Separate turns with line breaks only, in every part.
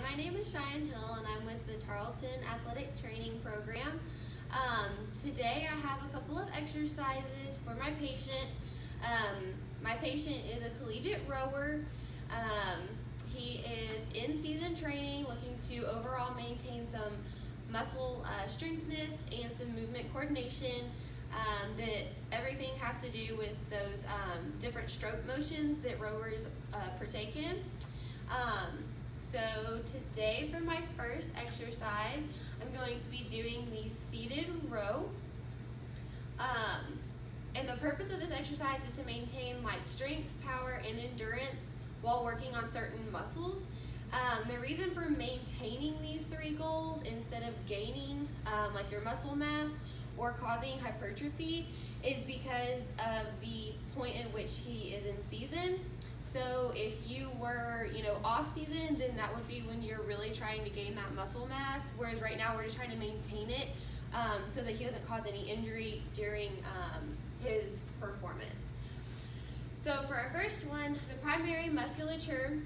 my name is Cheyenne Hill and I'm with the Tarleton Athletic Training Program. Today I have a couple of exercises for my patient. My patient is a collegiate rower. He is in season training, looking to overall maintain some muscle strengthness and some movement coordination. That everything has to do with those different stroke motions that rowers partake in. So today for my first exercise, I'm going to be doing the seated row. And the purpose of this exercise is to maintain like strength, power, and endurance while working on certain muscles. The reason for maintaining these three goals instead of gaining like your muscle mass or causing hypertrophy is because of the point in which he is in season. So if you were, off season, then that would be when you're really trying to gain that muscle mass. Whereas right now we're just trying to maintain it so that he doesn't cause any injury during his performance. So for our first one, the primary musculature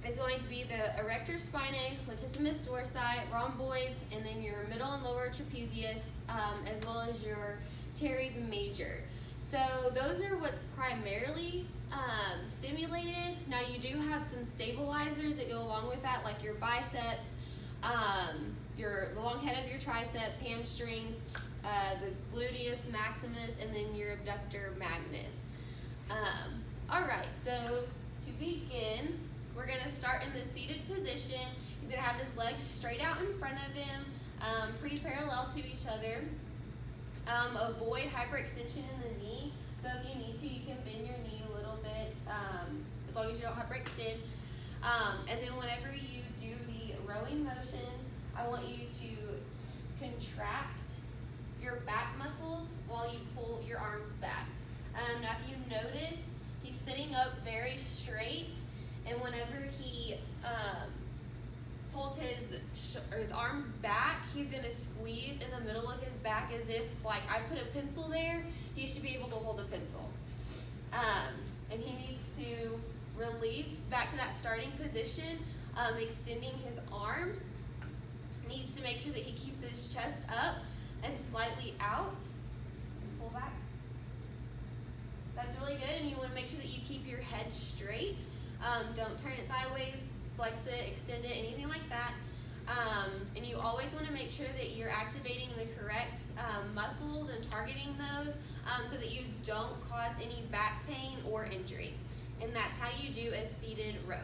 is going to be the erector spinae, latissimus dorsi, rhomboids, and then your middle and lower trapezius, as well as your teres major. So those are what's primarily stimulated. Now you do have some stabilizers that go along with that, like your biceps, the long head of your triceps, hamstrings, the gluteus maximus, and then your abductor magnus. All right, so to begin, we're gonna start in the seated position. He's gonna have his legs straight out in front of him, pretty parallel to each other. Avoid hyperextension in the knee. So if you need to, you can bend your knee a little bit, as long as you don't hyperextend. And then whenever you do the rowing motion, I want you to contract your back muscles while you pull your arms back. Now if you notice, he's sitting up very straight, and whenever he pulls his arms back, he's gonna squeeze in the middle of his back as if like I put a pencil there, he should be able to hold a pencil. And he needs to release back to that starting position, extending his arms. Needs to make sure that he keeps his chest up and slightly out. And pull back. That's really good, and you want to make sure that you keep your head straight. Don't turn it sideways, flex it, extend it, anything like that. And you always want to make sure that you're activating the correct muscles and targeting those so that you don't cause any back pain or injury. And that's how you do a seated row.